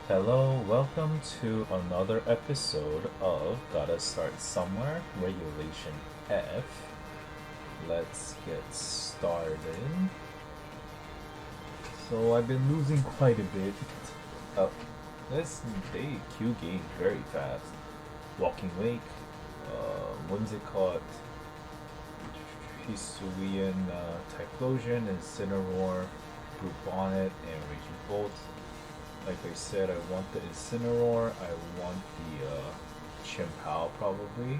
Hello, welcome to another episode of Gotta Start Somewhere, Regulation F. Let's get started. So I've been losing quite a bit. Oh, this day Q gained very fast. Walking Wake, Whimsicott, Hisuian, Typhlosion, Incineroar, Brute Bonnet, and Raging Bolt. Like I said, I want the Incineroar, I want the Chimpao probably,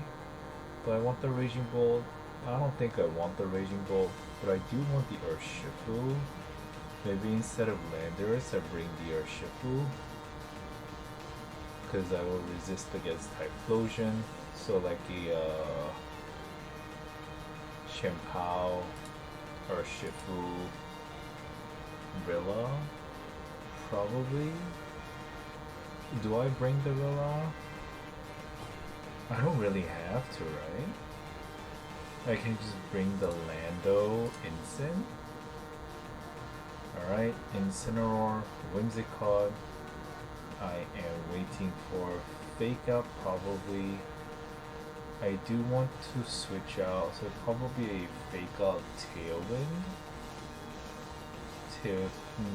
but I want the Raging Bolt. I don't think I want the Raging Bolt, but I do want the Urshifu. Maybe instead of Landorus, I bring the Urshifu, because I will resist against Typhlosion. So like a Chimpao, Urshifu, Rilla. Probably. Do I bring the Rilla? I don't really have to, right? I can just bring the Lando Incin. Alright, Incineroar, Whimsicott. I am waiting for Fake Out probably. I do want to switch out, so probably a Fake Out Tailwind.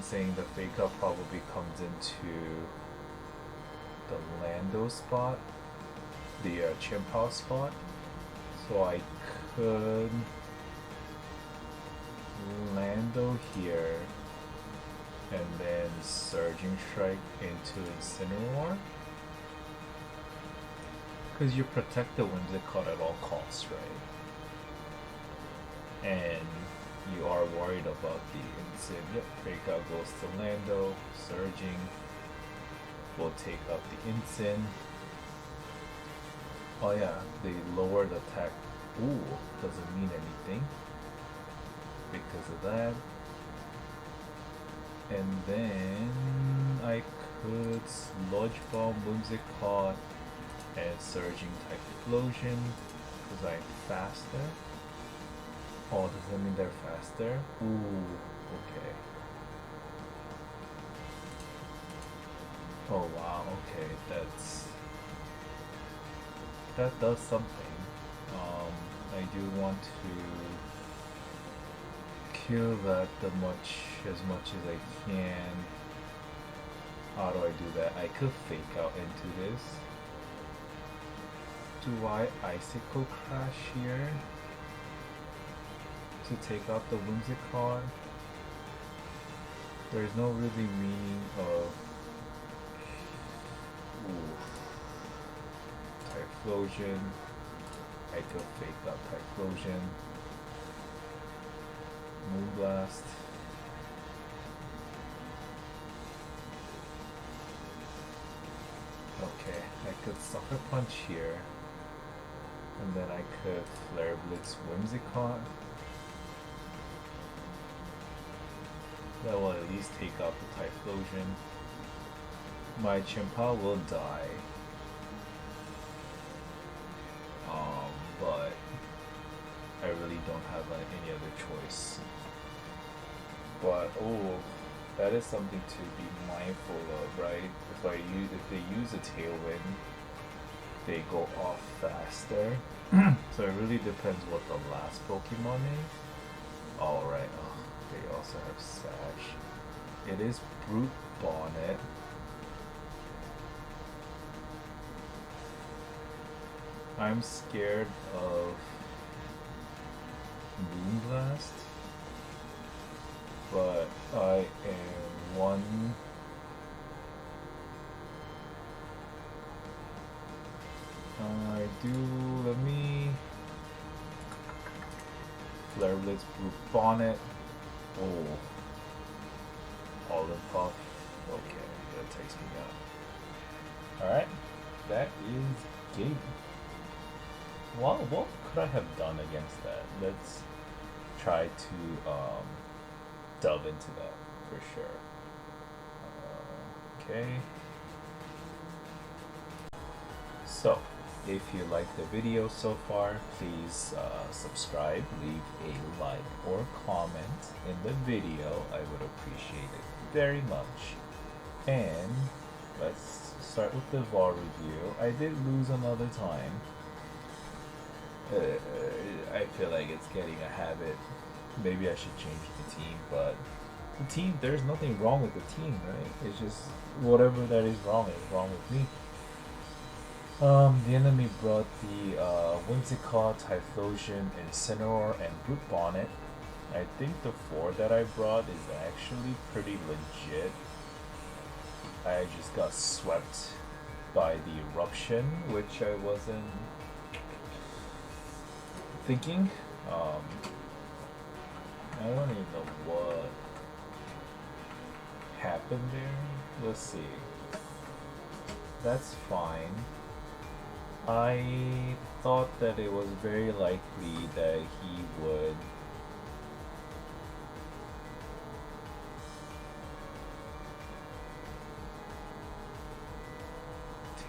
Saying the Fake Out probably comes into the Lando spot, the Chimpao spot, so I could Lando here and then Surging Strike into Incineroar, because you protect the Whimsicott at all costs, right? And you are worried about the Incin. Yep, Fake Out goes to Lando, Surging will take out the Incin. Oh yeah, they lowered attack. Ooh, doesn't mean anything because of that. And then I could Sludge Bomb, Whimsicott, and Surging Typhlosion because I'm faster. Oh, does that mean they're faster? Ooh, okay. Oh wow, okay, that does something. I do want to kill that as much as I can. How do I do that? I could Fake Out into this. Do I Icicle Crash here to take out the Whimsicott? There's no really meaning of Typhlosion. I could Fake Out Typhlosion. Moonblast. Okay, I could Sucker Punch here. And then I could Flare Blitz Whimsicott. That will at least take out the Typhlosion. My Chimpao will die. But I really don't have any other choice. But oh, that is something to be mindful of, right? If they use a Tailwind, they go off faster. So it really depends what the last Pokemon is. Alright, they also have Sash. It is Brute Bonnet. I'm scared of Moonblast, but I am one. Let me Flare Blitz, Brute Bonnet. Oh, Pollen Puff. Okay, that takes me out. Alright, that is game. Well, what could I have done against that? Let's try to delve into that for sure. Okay. So, if you like the video so far, please subscribe, leave a like or comment in the video. I would appreciate it very much. And let's start with the VAR review. I did lose another time. I feel like it's getting a habit. Maybe I should change the team, but the team, there's nothing wrong with the team, right? It's just whatever that is wrong with me. The enemy brought the Whimsicott, Typhlosion, Incineroar, and Brute Bonnet. I think the 4 that I brought is actually pretty legit. I just got swept by the Eruption, which I wasn't thinking. I don't even know what happened there. Let's see. That's fine. I thought that it was very likely that he would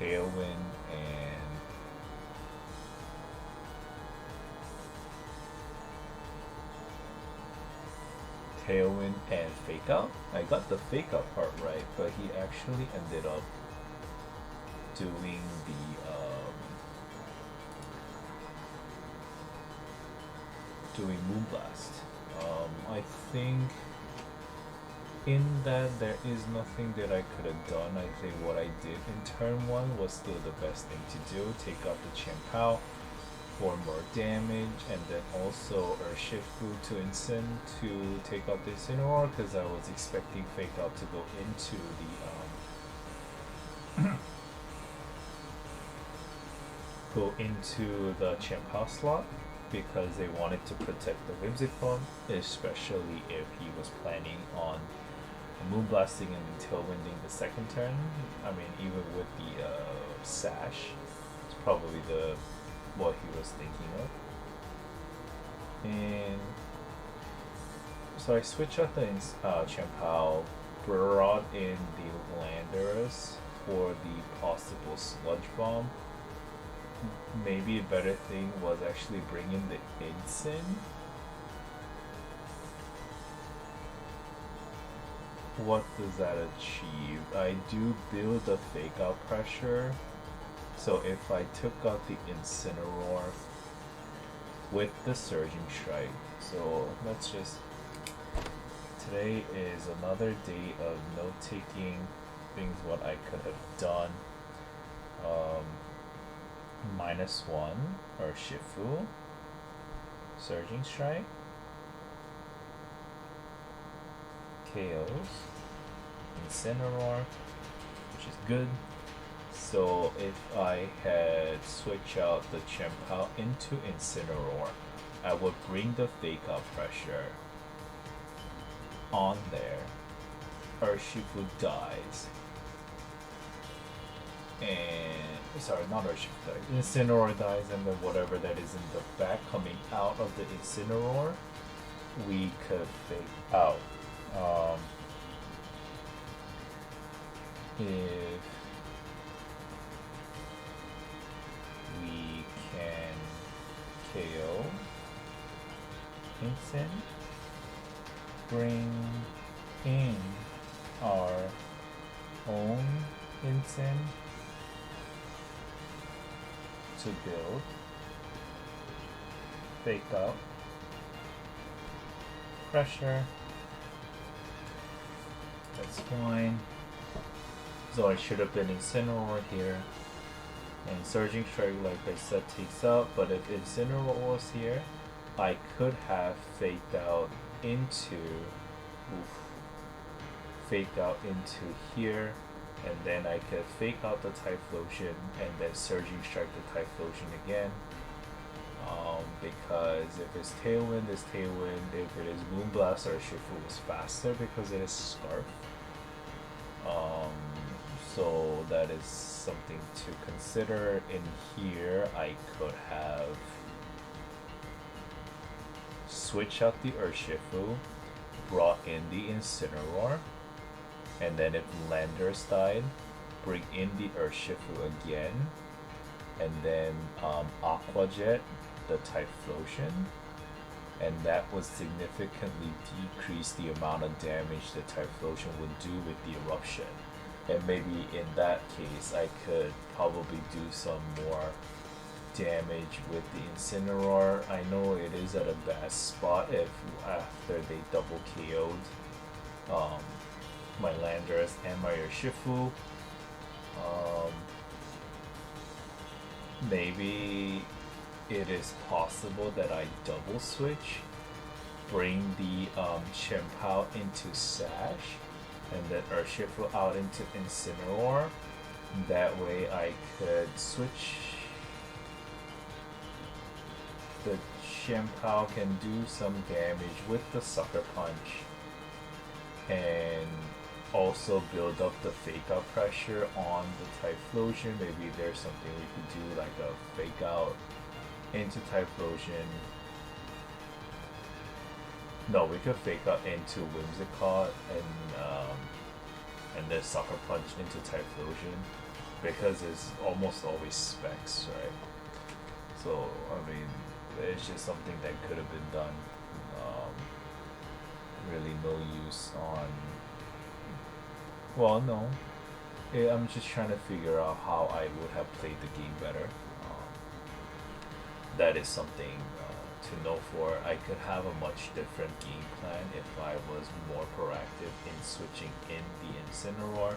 Tailwind and Fake Out. I got the Fake Out part right, but he actually ended up doing doing Moonblast. I think in that there is nothing that I could have done. I think what I did in turn 1 was still the best thing to do. Take out the Chien-Pao for more damage, and then also Urshifu to Incin to take out the Incineroar, because I was expecting Fake Out to go into the Chien-Pao slot, because they wanted to protect the Whimsicott, especially if he was planning on Moonblasting and then Tailwinding the second turn. I mean, even with the Sash, it's probably what he was thinking of. And so I switched out the Chien-Pao, brought in the Landorus for the possible Sludge Bomb. Maybe a better thing was actually bringing the Incin. What does that achieve? I do build the Fake Out pressure. So if I took out the Incineroar with the Surging Strike, so let's just, today is another day of note-taking, things what I could have done. -1 or Shifu, Surging Strike, KOs, Incineroar, which is good. So if I had switched out the Chien-Pao into Incineroar, I would bring the Fake Out pressure on there. Urshifu dies. And sorry, not Urshifu dies. Incineroar dies, and then whatever that is in the back coming out of the Incineroar, we could Fake Out. If we can KO Incin, bring in our own Incin to build, Fake Out, pressure, that's fine. So I should have been Incineroar here, and Surging Strike, like I said, takes out, but if Incineroar was here, I could have faked out into here, and then I could fake out the Typhlosion and then Surging Strike the Typhlosion again. Because if it's Tailwind, it's Tailwind. If it is Moonblast, or Shifu was faster because it is Scarf. So that is something to consider. In here, I could have switched out the Urshifu, brought in the Incineroar, and then if Landorus died, bring in the Urshifu again, and then Aqua Jet the Typhlosion, and that would significantly decrease the amount of damage the Typhlosion would do with the Eruption. And maybe in that case, I could probably do some more damage with the Incineroar. I know it is at a bad spot if after they double KO'd my Landorus and my Urshifu. Maybe it is possible that I double switch, bring the Chien-Pao into Sash, and then Urshifu out into Incineroar. That way I could switch. The Chien-Pao can do some damage with the Sucker Punch and also build up the fake out pressure on the Typhlosion. Maybe there's something we could do like a fake out into Typhlosion. No, we could fake out into Whimsicott and then Sucker Punch into Typhlosion because it's almost always specs, right? So I mean, it's just something that could have been done. Really no use on. Well, no. I'm just trying to figure out how I would have played the game better. That is something to know for. I could have a much different game plan if I was more proactive in switching in the Incineroar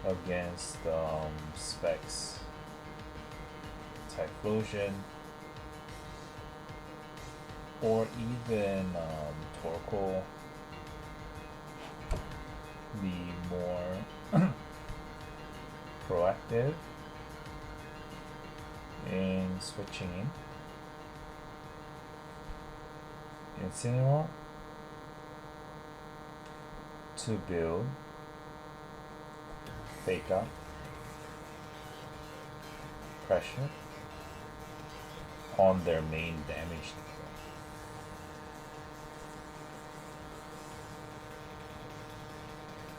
against Specs Typhlosion or even Torkoal. Be more proactive in switching in Incineroar to build fake out pressure on their main damage.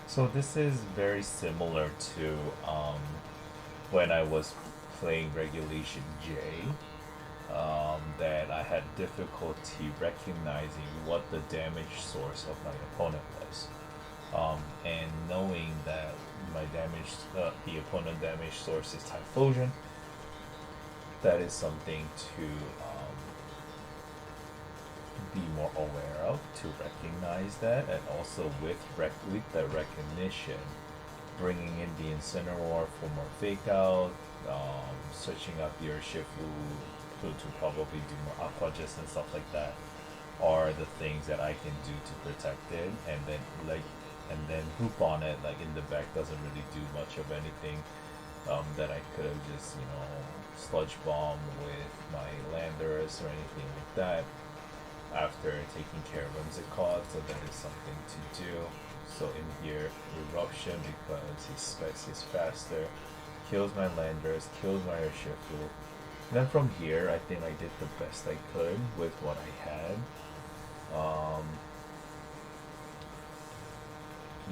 So this is very similar to when I was playing Regulation J, that I had difficulty recognizing what the damage source of my opponent was. And knowing that my damage, the opponent damage source is Typhlosion, that is something to be more aware of, to recognize that, and also with the recognition, bringing in the Incineroar for more fake out, switching up your Urshifu to probably do more Aqua Gist and stuff like that are the things that I can do to protect it, and then hoop on it. Like in the back doesn't really do much of anything. That I could have just Sludge Bomb with my Landorus or anything like that after taking care of Whimsicott, so that is something to do. So in here, Eruption, because he specs is faster, kills my Landorus, kills my Urshifu. Then from here, I think I did the best I could with what I had.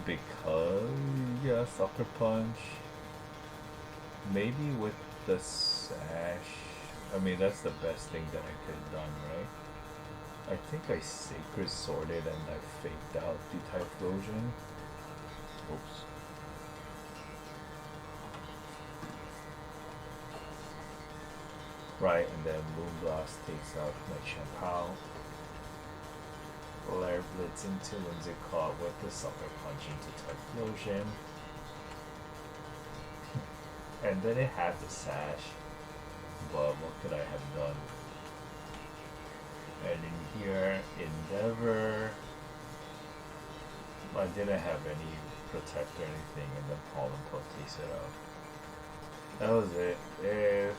Because, yeah, Sucker Punch. Maybe with the Sash. I mean, that's the best thing that I could have done, right? I think I Sacred Sworded and I faked out the Typhlosion. Oops. Right, and then Moonblast takes out my Chien-Pao. Flare Blitz into Whimsicott with the Sucker Punch into Typhlosion. And then it had the Sash, but what could I have done? And in here, Endeavor, I didn't have any Protect or anything, and then Pollen Puff takes it out. That was it. If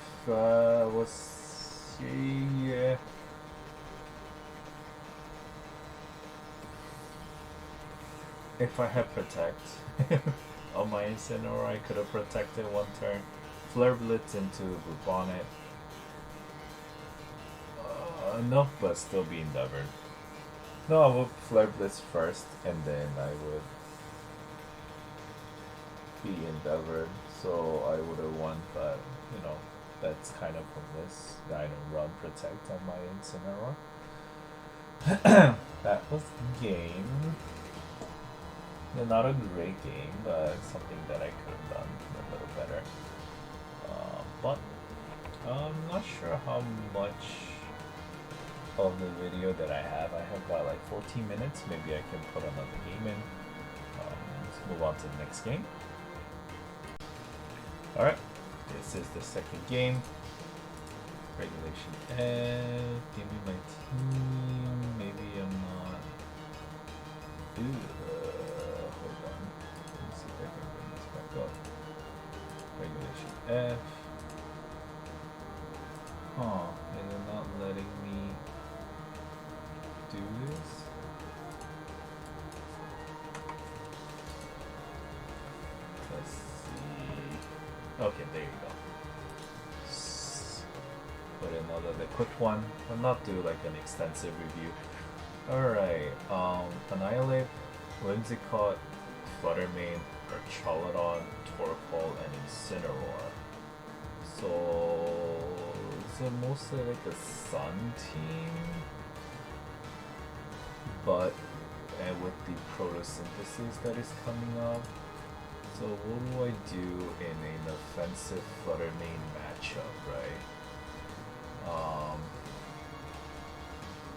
if I had Protect on my Incineroar, I could have protected one turn. Flare Blitz into Bluebonnet. No, but still be Endeavored. No, I would Flare Blitz first, and then I would be Endeavored. So I would have won, but that's kind of pointless. I don't run Protect on my Incineroar. That was the game. Not a great game, but something that I could have done a little better. But I'm not sure how much of the video that I have. I have about like 14 minutes. Maybe I can put another game in. Let's move on to the next game. Alright, this is the second game. Regulation F. Give me my team. Maybe I'm not. Hold on. Let me see if I can bring this back up. Regulation F. Huh, and they're not letting me do this. Let's see. Okay, there you go. Put another quick one. I'll not do like an extensive review. Alright, Annihilate, Whimsicott, Fluttermane, Charlatan, Torkoal, and Incineroar. So it's mostly like a Sun team, but with the photosynthesis that is coming up. So what do I do in an offensive Fluttermane matchup, right?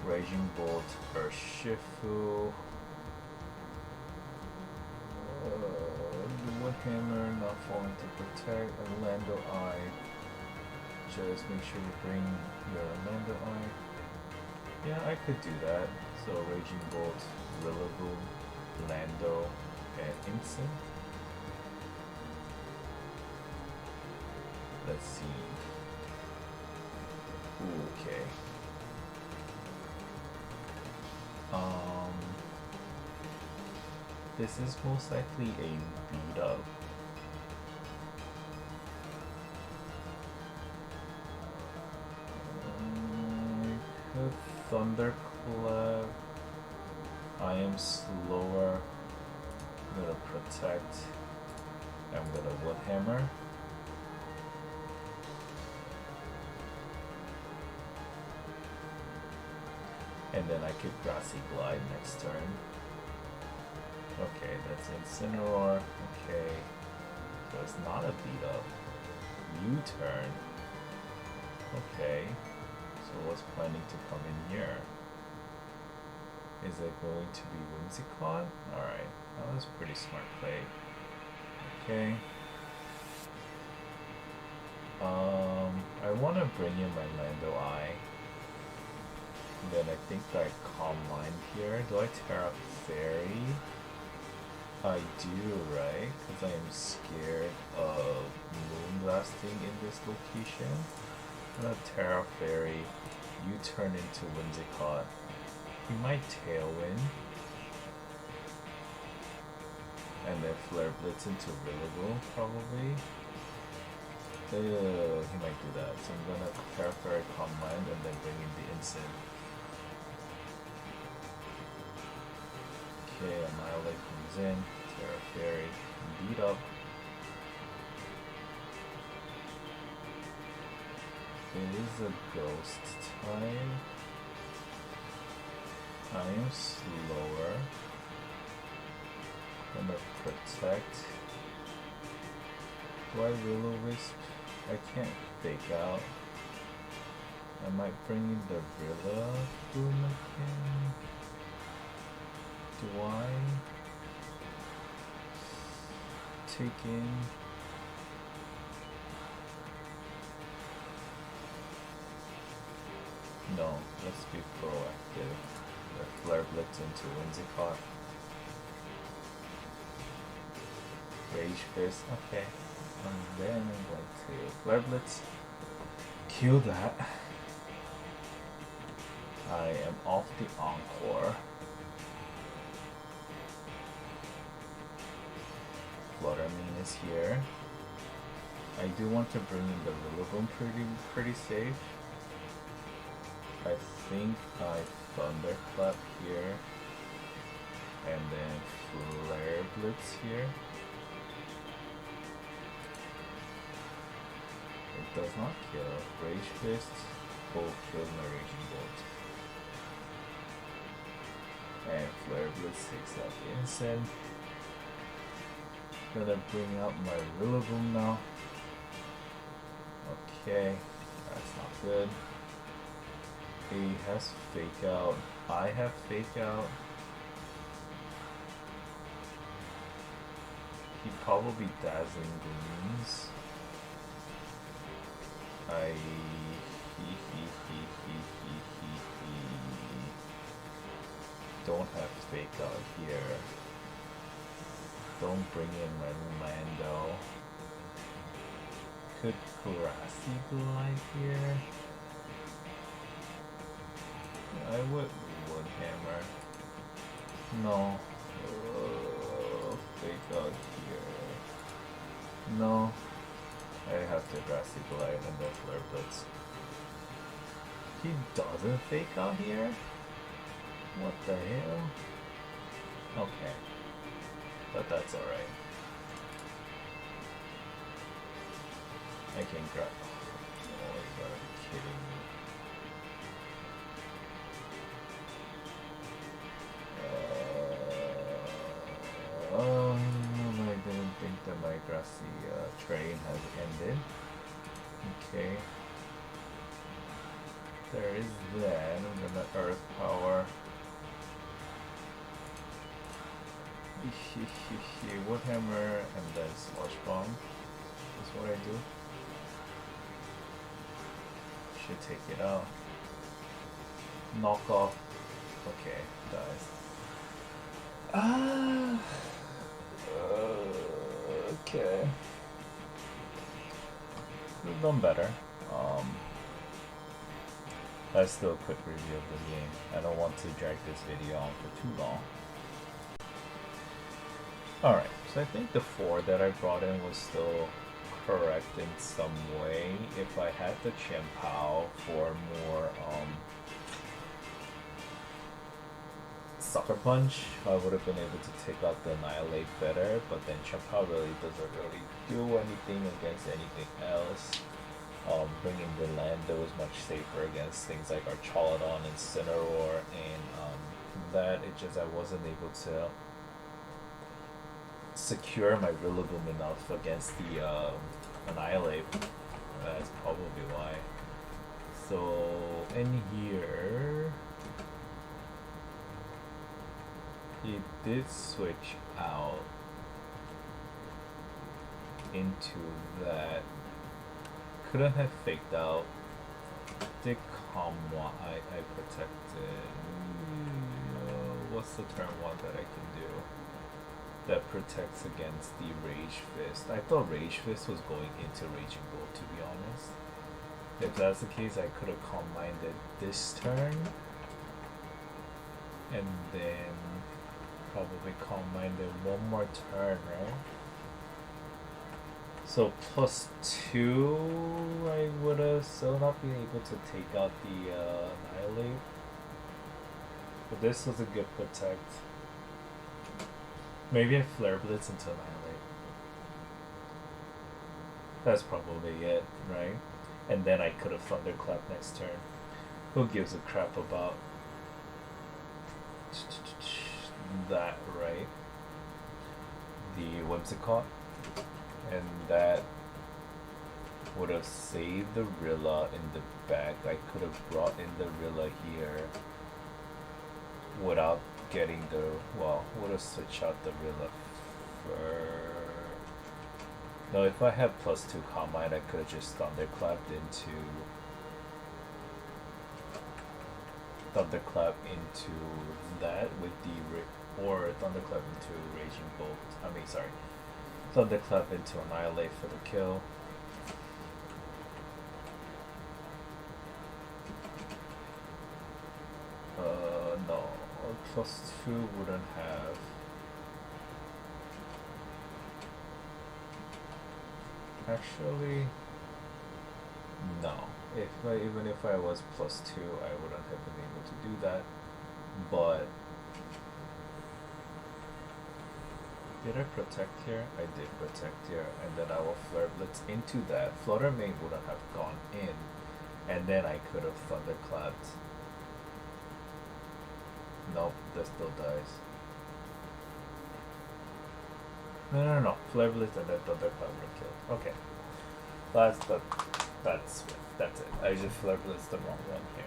Raging Bolt, Urshifu, Woodhammer, not falling to protect, and Lando Eye. Just make sure you bring your Lando Eye. Yeah, I could do that. So Raging Bolt, Rillaboom, Lando, and Instant. Let's see. Okay. This is most likely a beat up. Thunderclap. I am slower. I'm gonna protect. I'm gonna Woodhammer. And then I could Grassy Glide next turn. Okay, that's Incineroar. Okay. So it's not a beat up. U-turn. Okay. So what's planning to come in here? Is it going to be Whimsicott? Alright. That was a pretty smart play. Okay. I want to bring in my Lando Eye. Then I think I Calm Mind here. Do I Terra Fairy? I do, right? Because I am scared of Moonblasting in this location. I'm gonna Terra Fairy. You turn into Whimsicott. He might Tailwind. And then Flare Blitz into Rillaboom, probably. He might do that. So I'm gonna Terra Fairy, Calm Mind, and then bring in the Instant. Okay, Annihilate comes in, Terra Fairy, beat up. It is a ghost time. I am slower. I'm gonna protect. Do I Will-O-Wisp? I can't fake out. I might bring in the Rillaboom again. Do I take in? No, let's be proactive. The Flare Blitz into Whimsicott. Rage Fist, okay. And then I'm going to Flare Blitz. Kill that. I am off the Encore. Fluttermane is here. I do want to bring in the Rillaboom pretty safe. I think I Thunderclap here. And then Flare Blitz here. It does not kill. Rage Fist will kill my Raging Bolt. And Flare Blitz takes out the Insect. Gonna bring up my Rillaboom now. Okay, that's not good. He has Fake Out. I have Fake Out. He probably Dazzling Gleams. Don't have Fake Out here. Don't bring in my Lando. Could Grassy Glide here? I would Hammer. No. Fake Out here. No. I have to Grassy Glide and then Flare Blitz. He doesn't Fake Out here? What the hell? Okay. But that's alright. I can grab. Oh, you gotta be kidding me. I didn't think that my grassy train has ended. Okay. There is that. I'm gonna Earth Power. Wood Hammer and then Slush Bomb. That's what I do. Should take it out. Knock off. Okay, dies. Okay. Could have done better. That's still a quick review of the game. I don't want to drag this video on for too long. Alright, so I think the 4 that I brought in was still correct in some way. If I had the Chien-Pao for more Sucker Punch, I would have been able to take out the Annihilate better, but then Chien-Pao really doesn't really do anything against anything else. Bringing the Lando is much safer against things like Archaludon and Cineroar, and that it just I wasn't able to secure my Rillaboom enough against the Annihilate. That's probably why. So in here, he did switch out into that. Couldn't have faked out. Did Kamwa I protected. What's the turn 1 that I can do that protects against the Rage Fist? I thought Rage Fist was going into Raging Bolt, to be honest. If that's the case, I could have Calm Minded this turn and then probably Calm Minded one more turn, right? So +2, I would have still not been able to take out the Annihilate. But this was a good protect. Maybe I Flare Blitz into Annihilate. That's probably it, right? And then I could have Thunderclap next turn. Who gives a crap about that, right? The Whimsicott. And that would have saved the Rilla in the back. I could have brought in the Rilla here without getting the, well, would have switched out the Rilla for... No, if I had +2 Combine, I could have just Thunderclapped into that with the, or Thunderclap into Raging Bolt. I mean, sorry. Thunderclap into Annihilate for the kill. No. +2 wouldn't have. Actually, no. Even if I was +2, I wouldn't have been able to do that. But did I protect here? I did protect here, and then I will Flare Blitz into that. Flutter Mane wouldn't have gone in, and then I could have Thunderclapped. Nope, that still dies. No. Flavorless and then Thundercloud were killed. Okay. That's it. I just flavorless the wrong one here.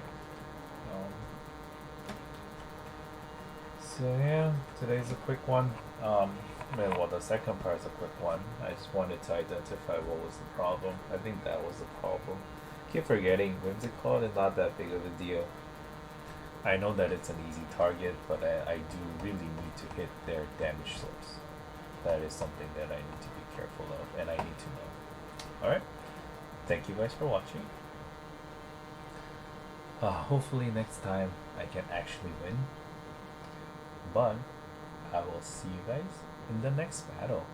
So yeah, today's a quick one. Well, the second part is a quick one. I just wanted to identify what was the problem. I think that was the problem. Keep forgetting Whimsicott is not that big of a deal. I know that it's an easy target, but I do really need to hit their damage source. That is something that I need to be careful of, and I need to know. Alright, thank you guys for watching. Hopefully next time I can actually win. But I will see you guys in the next battle.